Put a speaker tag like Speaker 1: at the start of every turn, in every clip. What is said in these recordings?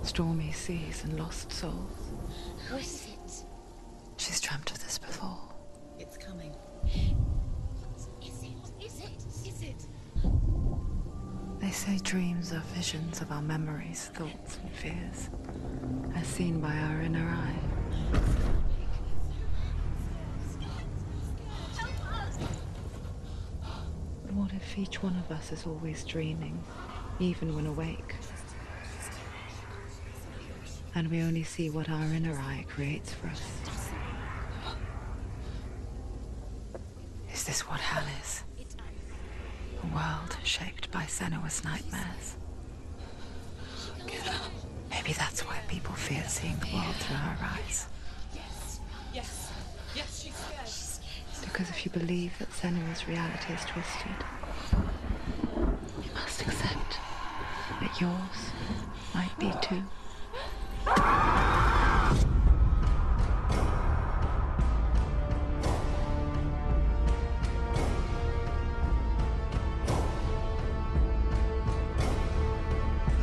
Speaker 1: Stormy seas and lost souls.
Speaker 2: Who is it?
Speaker 1: She's dreamt of this before.
Speaker 2: It's coming. Is it?
Speaker 1: They say dreams are visions of our memories, thoughts and fears, as seen by our inner eye. But what if each one of us is always dreaming, even when awake? And we only see what our inner eye creates for us. Is this what hell is? A world shaped by Senua's nightmares. Maybe that's why people fear seeing the world through her eyes.
Speaker 2: Yes, she's scared.
Speaker 1: Because if you believe that Senua's reality is twisted, you must accept that yours might be too.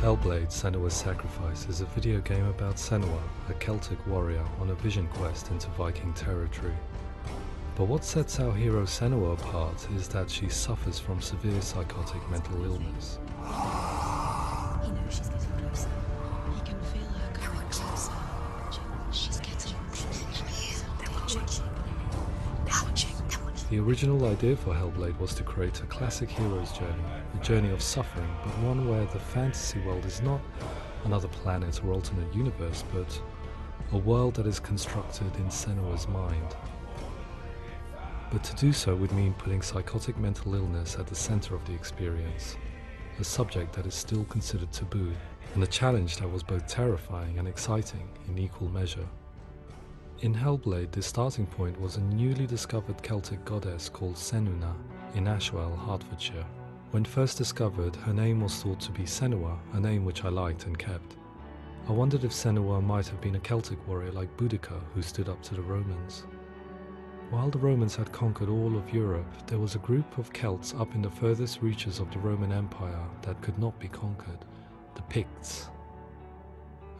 Speaker 3: Hellblade: Senua's Sacrifice is a video game about Senua, a Celtic warrior on a vision quest into Viking territory. But what sets our hero Senua apart is that she suffers from severe psychotic mental illness.
Speaker 2: He knows she's getting closer. He can feel her coming closer. She's getting closer. They're watching.
Speaker 3: The original idea for Hellblade was to create a classic hero's journey, a journey of suffering, but one where the fantasy world is not another planet or alternate universe, but a world that is constructed in Senua's mind. But to do so would mean putting psychotic mental illness at the center of the experience, a subject that is still considered taboo, and a challenge that was both terrifying and exciting in equal measure. In Hellblade, the starting point was a newly discovered Celtic goddess called Senua in Ashwell, Hertfordshire. When first discovered, her name was thought to be Senua, a name which I liked and kept. I wondered if Senua might have been a Celtic warrior like Boudica who stood up to the Romans. While the Romans had conquered all of Europe, there was a group of Celts up in the furthest reaches of the Roman Empire that could not be conquered, the Picts.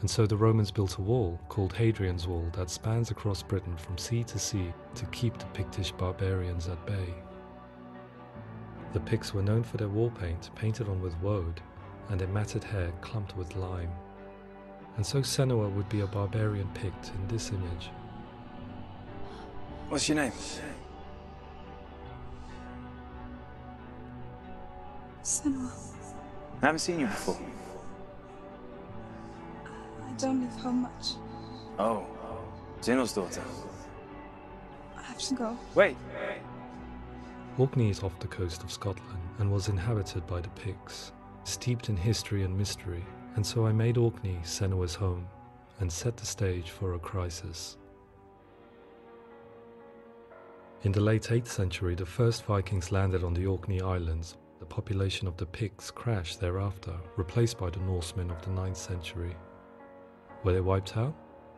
Speaker 3: And so the Romans built a wall, called Hadrian's Wall, that spans across Britain from sea to sea to keep the Pictish barbarians at bay. The Picts were known for their war paint, painted on with woad, and their matted hair clumped with lime. And so Senua would be a barbarian Pict in this image.
Speaker 4: What's your name?
Speaker 5: Senua.
Speaker 4: I haven't seen you before.
Speaker 5: I don't live home much.
Speaker 4: Oh, Zeno's daughter.
Speaker 5: I have to go.
Speaker 4: Wait.
Speaker 3: Orkney is off the coast of Scotland and was inhabited by the Picts, steeped in history and mystery, and so I made Orkney Senua's home and set the stage for a crisis. In the late 8th century, the first Vikings landed on the Orkney Islands. The population of the Picts crashed thereafter, replaced by the Norsemen of the 9th century. Were they wiped out?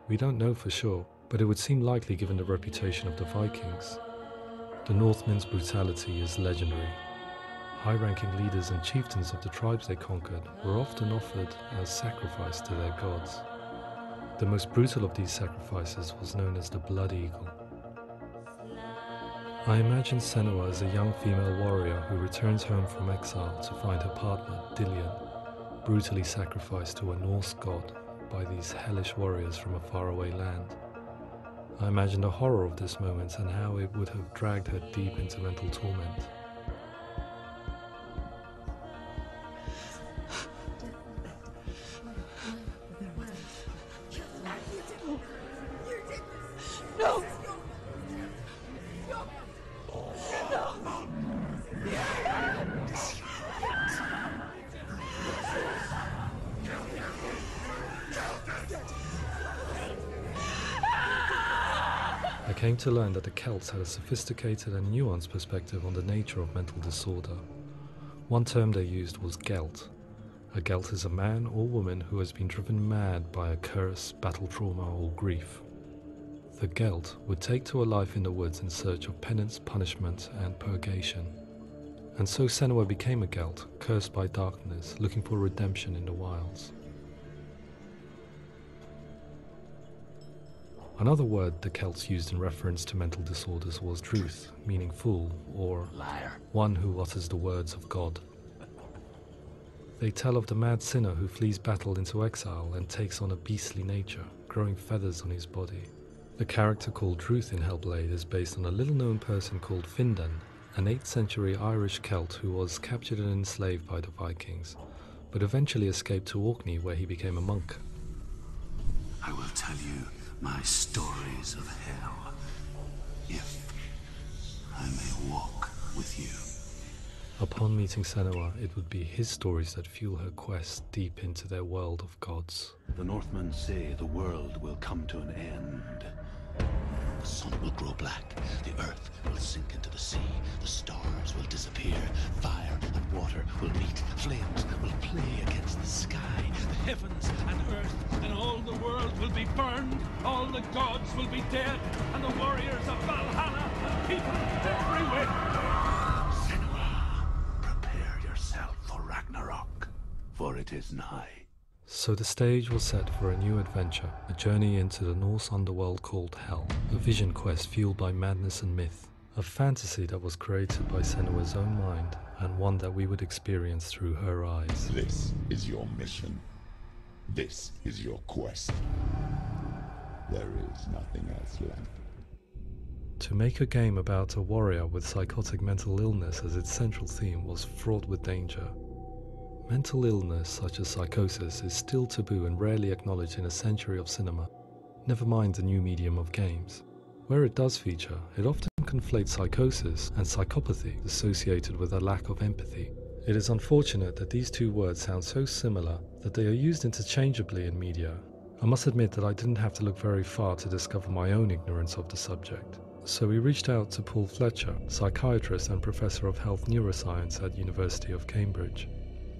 Speaker 3: We don't know for sure, but it would seem likely given the reputation of the Vikings. The Northmen's brutality is legendary. High-ranking leaders and chieftains of the tribes they conquered were often offered as sacrifice to their gods. The most brutal of these sacrifices was known as the Blood Eagle. I imagine Senua as a young female warrior who returns home from exile to find her partner, Dillion, brutally sacrificed to a Norse god by these hellish warriors from a faraway land. I imagine the horror of this moment and how it would have dragged her deep into mental torment.
Speaker 5: No!
Speaker 3: I came to learn that the Celts had a sophisticated and nuanced perspective on the nature of mental disorder. One term they used was Gelt. A Gelt is a man or woman who has been driven mad by a curse, battle trauma, or grief. The Gelt would take to a life in the woods in search of penance, punishment, and purgation. And so Senua became a Gelt, cursed by darkness, looking for redemption in the wilds. Another word the Celts used in reference to mental disorders was druth, meaning fool, or
Speaker 6: Liar.
Speaker 3: one who utters the words of God. They tell of the mad sinner who flees battle into exile and takes on a beastly nature, growing feathers on his body. The character called Druth in Hellblade is based on a little-known person called Findan, an 8th century Irish Celt who was captured and enslaved by the Vikings, but eventually escaped to Orkney where he became a monk.
Speaker 6: I will tell you my stories of hell, if I may walk with you.
Speaker 3: Upon meeting Senua, it would be his stories that fuel her quest deep into their world of gods.
Speaker 6: The Northmen say the world will come to an end. The sun will grow black, the earth will sink into the sea, the stars will disappear, fire and water will meet, flames will play against the sky, the heavens and earth and all the world will be burned, all the gods will be dead, and the warriors of Valhalla and people everywhere. Senua, prepare yourself for Ragnarok, for it is nigh.
Speaker 3: So the stage was set for a new adventure, a journey into the Norse underworld called Hell, a vision quest fueled by madness and myth, a fantasy that was created by Senua's own mind, and one that we would experience through her eyes.
Speaker 7: This is your mission. This is your quest. There is nothing else left.
Speaker 3: To make a game about a warrior with psychotic mental illness as its central theme was fraught with danger. Mental illness such as psychosis is still taboo and rarely acknowledged in a century of cinema, never mind the new medium of games. Where it does feature, it often conflates psychosis and psychopathy associated with a lack of empathy. It is unfortunate that these two words sound so similar that they are used interchangeably in media. I must admit that I didn't have to look very far to discover my own ignorance of the subject. So we reached out to Paul Fletcher, psychiatrist and professor of health neuroscience at University of Cambridge.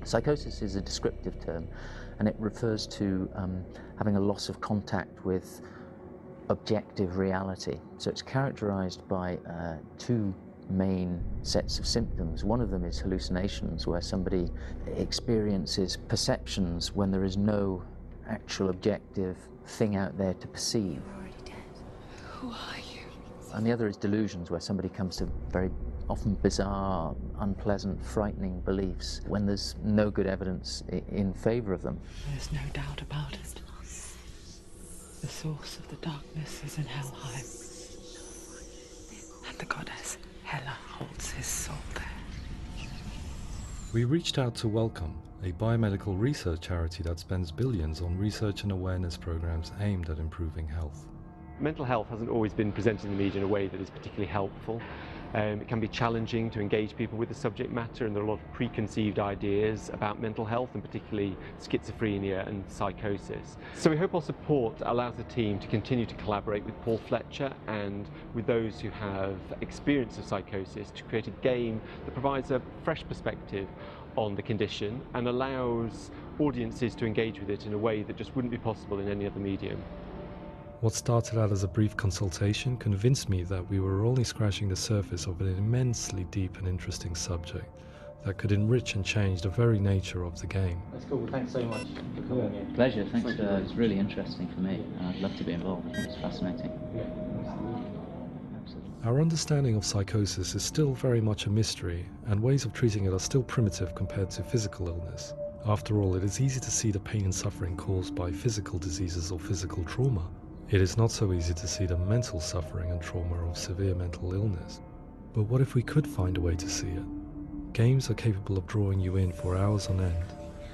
Speaker 8: Psychosis is a descriptive term, and it refers to having a loss of contact with objective reality. So it's characterized by two main sets of symptoms. One of them is hallucinations, where somebody experiences perceptions when there is no actual objective thing out there to perceive.
Speaker 2: You're already dead. Who are you?
Speaker 8: And the other is delusions, where somebody comes to very often bizarre, unpleasant, frightening beliefs when there's no good evidence in favor of them.
Speaker 1: There's no doubt about it. The source of the darkness is in Helheim. And the goddess Hela holds his soul there.
Speaker 3: We reached out to Welcome, a biomedical research charity that spends billions on research and awareness programs aimed at improving health.
Speaker 9: Mental health hasn't always been presented in the media in a way that is particularly helpful. It can be challenging to engage people with the subject matter, and there are a lot of preconceived ideas about mental health, and particularly schizophrenia and psychosis. So we hope our support allows the team to continue to collaborate with Paul Fletcher and with those who have experience of psychosis to create a game that provides a fresh perspective on the condition and allows audiences to engage with it in a way that just wouldn't be possible in any other medium.
Speaker 3: What started out as a brief consultation convinced me that we were only scratching the surface of an immensely deep and interesting subject that could enrich and change the very nature of the game.
Speaker 10: That's cool. Thanks so much for coming here.
Speaker 8: Pleasure, thanks. It's really interesting for me. I'd love to be involved. It's fascinating. Absolutely.
Speaker 3: Our understanding of psychosis is still very much a mystery, and ways of treating it are still primitive compared to physical illness. After all, it is easy to see the pain and suffering caused by physical diseases or physical trauma. It is not so easy to see the mental suffering and trauma of severe mental illness. But what if we could find a way to see it? Games are capable of drawing you in for hours on end,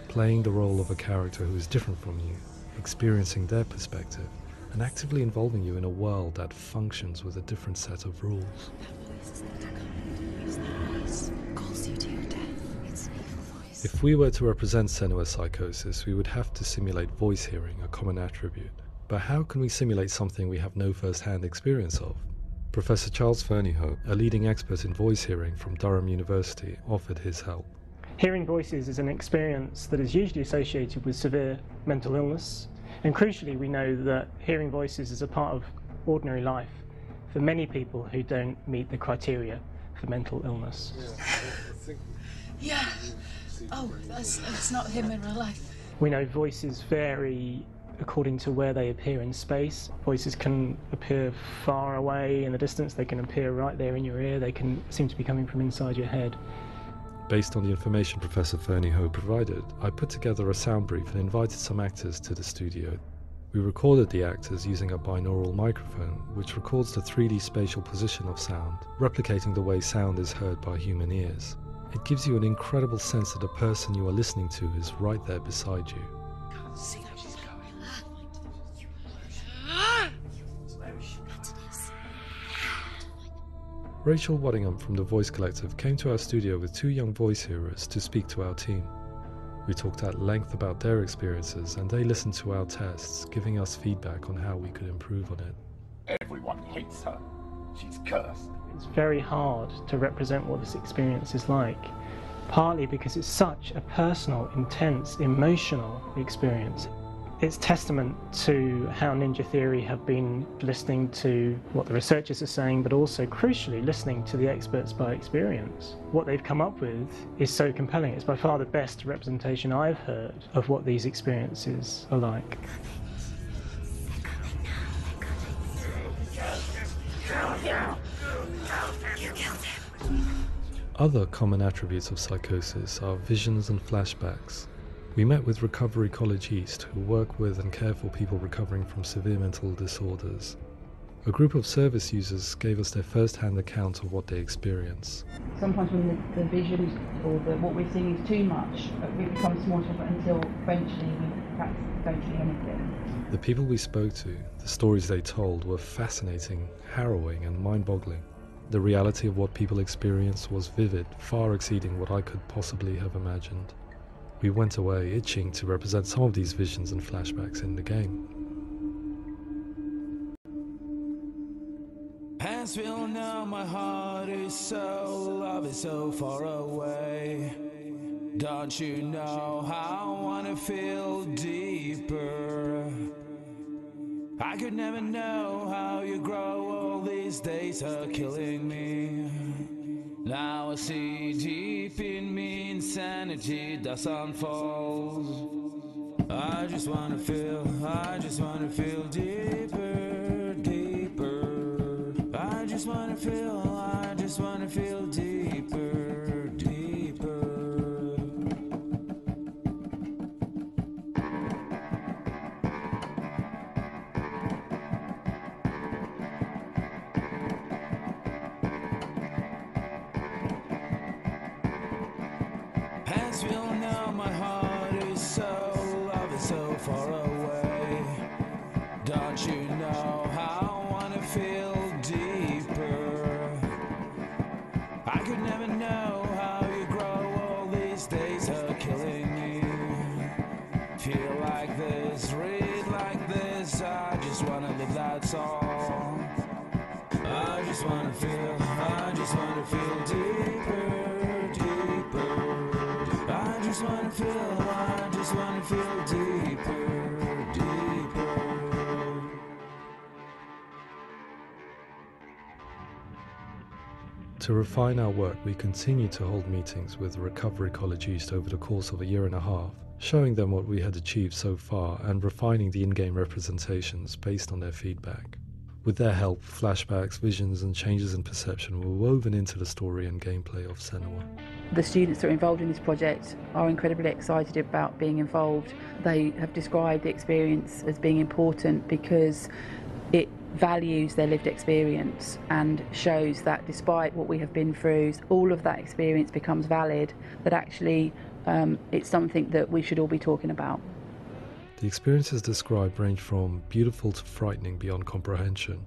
Speaker 3: playing the role of a character who is different from you, experiencing their perspective, and actively involving you in a world that functions with a different set of rules.
Speaker 2: That voice is not a comment. Use that voice. Calls you to your death. It's an evil voice.
Speaker 3: If we were to represent Senua's psychosis, we would have to simulate voice hearing, a common attribute. But how can we simulate something we have no first-hand experience of? Professor Charles Fernyhough, a leading expert in voice hearing from Durham University, offered his help.
Speaker 10: Hearing voices is an experience that is usually associated with severe mental illness, and crucially we know that hearing voices is a part of ordinary life for many people who don't meet the criteria for mental illness.
Speaker 5: Yeah. Oh, that's not him in real life.
Speaker 10: We know voices vary according to where they appear in space. Voices can appear far away in the distance, they can appear right there in your ear, they can seem to be coming from inside your head.
Speaker 3: Based on the information Professor Fernie Ho provided, I put together a sound brief and invited some actors to the studio. We recorded the actors using a binaural microphone, which records the 3D spatial position of sound, replicating the way sound is heard by human ears. It gives you an incredible sense that the person you are listening to is right there beside you.
Speaker 2: Can't see how she's going.
Speaker 3: Rachel Waddingham from the Voice Collective came to our studio with 2 young voice hearers to speak to our team. We talked at length about their experiences and they listened to our tests, giving us feedback on how we could improve on it.
Speaker 7: Everyone hates her. She's cursed.
Speaker 10: It's very hard to represent what this experience is like, partly because it's such a personal, intense, emotional experience. It's testament to how Ninja Theory have been listening to what the researchers are saying, but also, crucially, listening to the experts by experience. What they've come up with is so compelling. It's by far the best representation I've heard of what these experiences are like.
Speaker 3: Other common attributes of psychosis are visions and flashbacks. We met with Recovery College East, who work with and care for people recovering from severe mental disorders. A group of service users gave us their first-hand account of what they experience.
Speaker 11: Sometimes when the visions or what we're seeing is too much, we become small until eventually we practice don't see anything.
Speaker 3: The people we spoke to, the stories they told, were fascinating, harrowing and mind-boggling. The reality of what people experienced was vivid, far exceeding what I could possibly have imagined. We went away itching to represent some of these visions and flashbacks in the game.
Speaker 12: Hands will know my heart is so, love is so far away. Don't you know how I wanna feel deeper? I could never know how you grow, all these days are killing me. Now I see deep in me insanity does unfold. I just wanna feel deeper, deeper. I just wanna feel deeper, deeper. Hands will know my heart is so, love is so far away. Don't you know how I wanna feel deeper? I could never know how you grow, all these days are killing me. Feel like this, read like this, I just wanna live, that's all. I just wanna feel deeper, deeper. I just wanna feel deeper, deeper.
Speaker 3: To refine our work, we continue to hold meetings with Recovery College East over the course of a year and a half, showing them what we had achieved so far and refining the in-game representations based on their feedback. With their help, flashbacks, visions and changes in perception were woven into the story and gameplay of Senua.
Speaker 11: The students that are involved in this project are incredibly excited about being involved. They have described the experience as being important because it values their lived experience and shows that despite what we have been through, all of that experience becomes valid, that actually it's something that we should all be talking about.
Speaker 3: The experiences described range from beautiful to frightening beyond comprehension.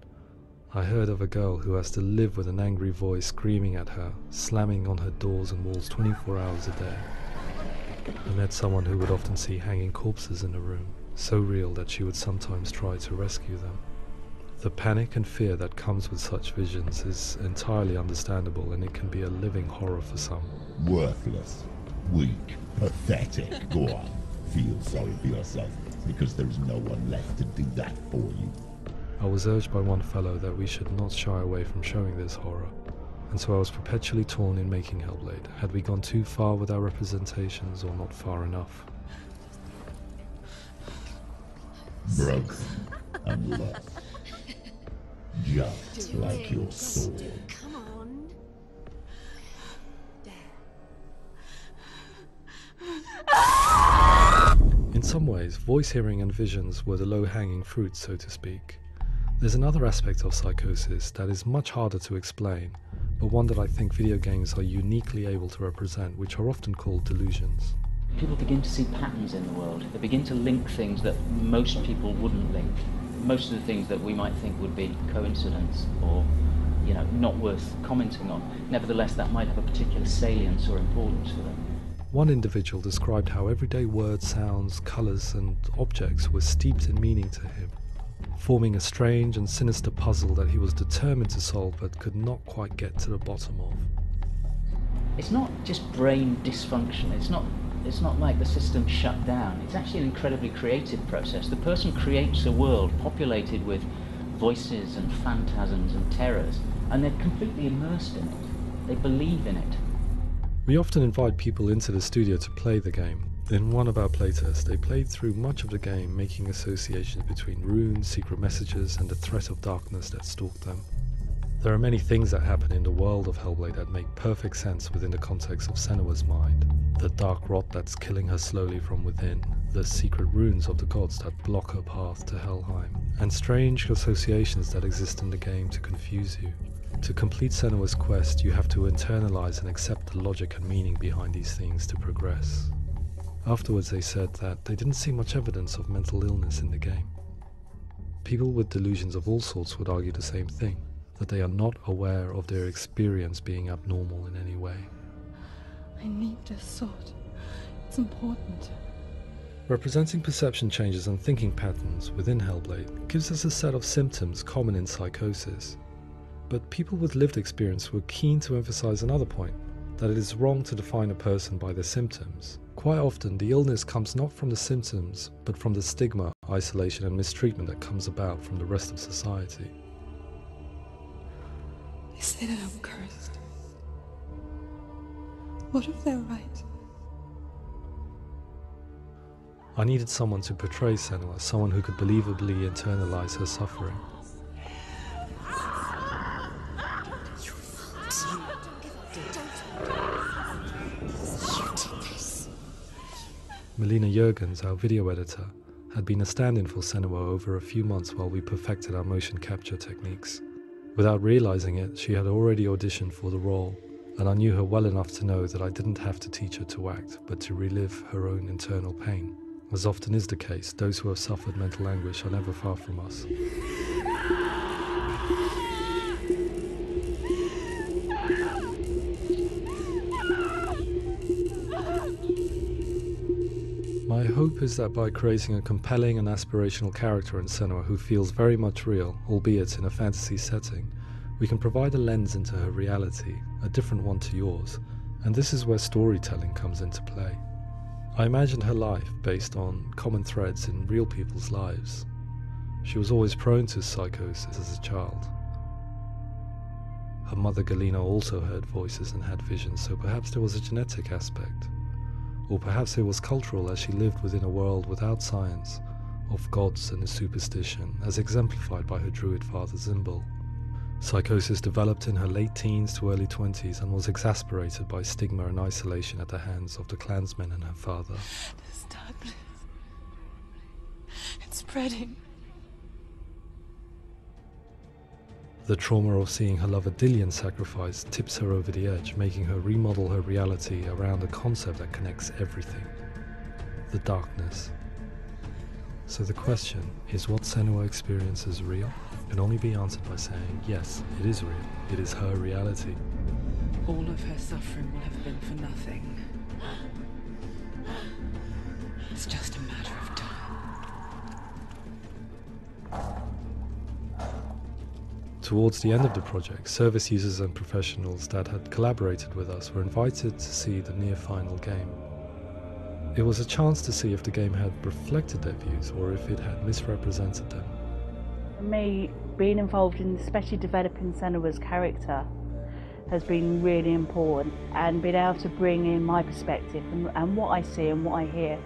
Speaker 3: I heard of a girl who has to live with an angry voice screaming at her, slamming on her doors and walls 24 hours a day. I met someone who would often see hanging corpses in a room, so real that she would sometimes try to rescue them. The panic and fear that comes with such visions is entirely understandable, and it can be a living horror for some.
Speaker 7: Worthless, weak, pathetic. Go on, feel sorry for yourself, because there's no one left to do that for you.
Speaker 3: I was urged by one fellow that we should not shy away from showing this horror, and so I was perpetually torn in making Hellblade. Had we gone too far with our representations or not far enough?
Speaker 7: broken and lost. Just like your soul.
Speaker 2: Come on.
Speaker 3: In some ways, voice hearing and visions were the low-hanging fruit, so to speak. There's another aspect of psychosis that is much harder to explain, but one that I think video games are uniquely able to represent, which are often called delusions.
Speaker 8: People begin to see patterns in the world. They begin to link things that most people wouldn't link. Most of the things that we might think would be coincidence or, not worth commenting on. Nevertheless, that might have a particular salience or importance for them.
Speaker 3: One individual described how everyday words, sounds, colours and objects were steeped in meaning to him, forming a strange and sinister puzzle that he was determined to solve but could not quite get to the bottom of.
Speaker 8: It's not just brain dysfunction. It's not like the system shut down. It's actually an incredibly creative process. The person creates a world populated with voices and phantasms and terrors, and they're completely immersed in it. They believe in it.
Speaker 3: We often invite people into the studio to play the game. In one of our playtests, they played through much of the game, making associations between runes, secret messages, and the threat of darkness that stalked them. There are many things that happen in the world of Hellblade that make perfect sense within the context of Senua's mind. The dark rot that's killing her slowly from within, the secret runes of the gods that block her path to Helheim, and strange associations that exist in the game to confuse you. To complete Senua's quest, you have to internalize and accept the logic and meaning behind these things to progress. Afterwards they said that they didn't see much evidence of mental illness in the game. People with delusions of all sorts would argue the same thing, that they are not aware of their experience being abnormal in any way.
Speaker 5: I need this sword. It's important.
Speaker 3: Representing perception changes and thinking patterns within Hellblade gives us a set of symptoms common in psychosis. But people with lived experience were keen to emphasize another point, that it is wrong to define a person by their symptoms. Quite often, the illness comes not from the symptoms, but from the stigma, isolation and mistreatment that comes about from the rest of society.
Speaker 5: They say that I'm cursed. What if they're right?
Speaker 3: I needed someone to portray Senua, someone who could believably internalize her suffering. Melina Jurgens, our video editor, had been a stand-in for Senua over a few months while we perfected our motion capture techniques. Without realizing it, she had already auditioned for the role, and I knew her well enough to know that I didn't have to teach her to act, but to relive her own internal pain. As often is the case, those who have suffered mental anguish are never far from us. My hope is that by creating a compelling and aspirational character in Senua who feels very much real, albeit in a fantasy setting, we can provide a lens into her reality, a different one to yours, and this is where storytelling comes into play. I imagined her life based on common threads in real people's lives. She was always prone to psychosis as a child. Her mother Galina also heard voices and had visions, so perhaps there was a genetic aspect. Or perhaps it was cultural, as she lived within a world without science, of gods and a superstition, as exemplified by her druid father Zimbal. Psychosis developed in her late teens to early 20s and was exacerbated by stigma and isolation at the hands of the clansmen and her father.
Speaker 5: This darkness. It's spreading.
Speaker 3: The trauma of seeing her lover Dillian sacrificed tips her over the edge, making her remodel her reality around a concept that connects everything: the darkness. So the question, is what Senua experiences real? Can only be answered by saying, yes, it is real. It is her reality.
Speaker 1: All of her suffering will have been for nothing. It's just a matter of time.
Speaker 3: Towards the end of the project, service users and professionals that had collaborated with us were invited to see the near-final game. It was a chance to see if the game had reflected their views or if it had misrepresented them.
Speaker 11: For me, being involved in especially developing Senua's character has been really important, and being able to bring in my perspective and what I see and what I hear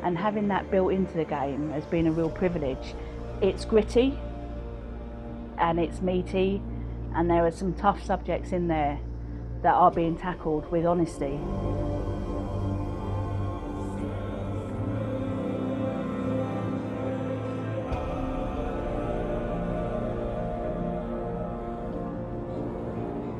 Speaker 11: and having that built into the game has been a real privilege. It's gritty and it's meaty, and there are some tough subjects in there that are being tackled with honesty.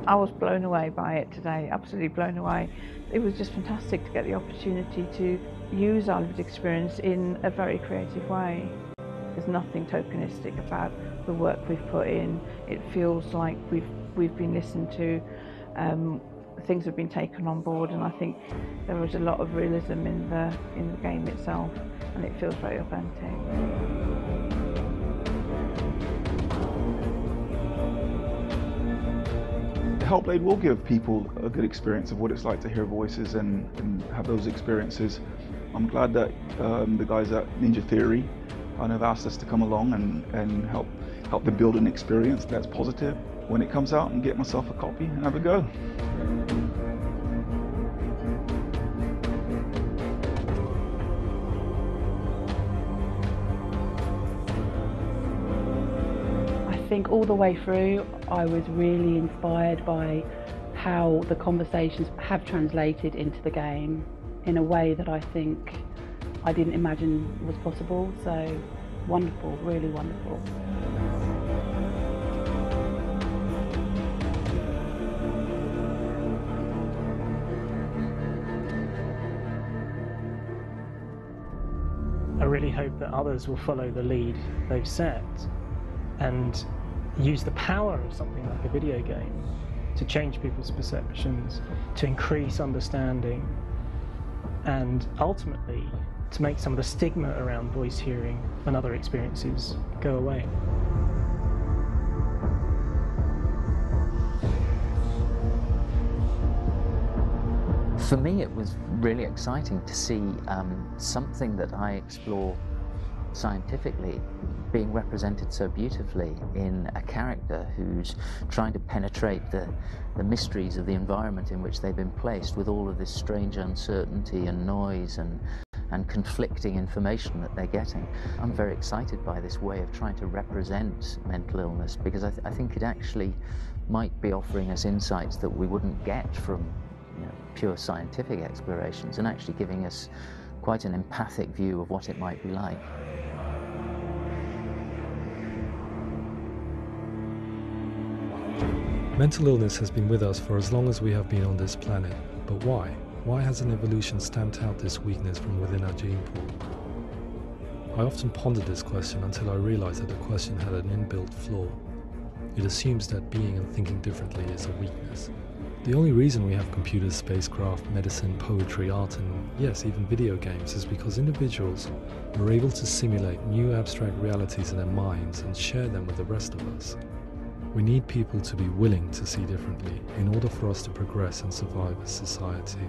Speaker 13: I was blown away by it today, absolutely blown away. It was just fantastic to get the opportunity to use our lived experience in a very creative way. There's nothing tokenistic about the work we've put in. It feels like we've been listened to, things have been taken on board, and I think there was a lot of realism in the game itself, and it feels very authentic.
Speaker 14: Hellblade will give people a good experience of what it's like to hear voices and have those experiences. I'm glad that the guys at Ninja Theory kind of asked us to come along and help them build an experience that's positive when it comes out, and get myself a copy and have a go.
Speaker 11: I think all the way through I was really inspired by how the conversations have translated into the game in a way that I think I didn't imagine was possible. So wonderful, really wonderful.
Speaker 10: I really hope that others will follow the lead they've set and use the power of something like a video game to change people's perceptions, to increase understanding, and ultimately to make some of the stigma around voice hearing and other experiences go away.
Speaker 8: For me, it was really exciting to see something that I explore scientifically being represented so beautifully in a character who's trying to penetrate the mysteries of the environment in which they've been placed, with all of this strange uncertainty and noise and conflicting information that they're getting. I'm very excited by this way of trying to represent mental illness, because I think it actually might be offering us insights that we wouldn't get from pure scientific explorations, and actually giving us quite an empathic view of what it might be like.
Speaker 3: Mental illness has been with us for as long as we have been on this planet, but why? Why hasn't evolution stamped out this weakness from within our gene pool? I often pondered this question until I realized that the question had an inbuilt flaw. It assumes that being and thinking differently is a weakness. The only reason we have computers, spacecraft, medicine, poetry, art, and yes, even video games is because individuals are able to simulate new abstract realities in their minds and share them with the rest of us. We need people to be willing to see differently in order for us to progress and survive as society.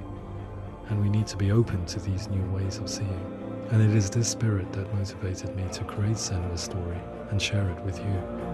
Speaker 3: And we need to be open to these new ways of seeing. And it is this spirit that motivated me to create Senua's story and share it with you.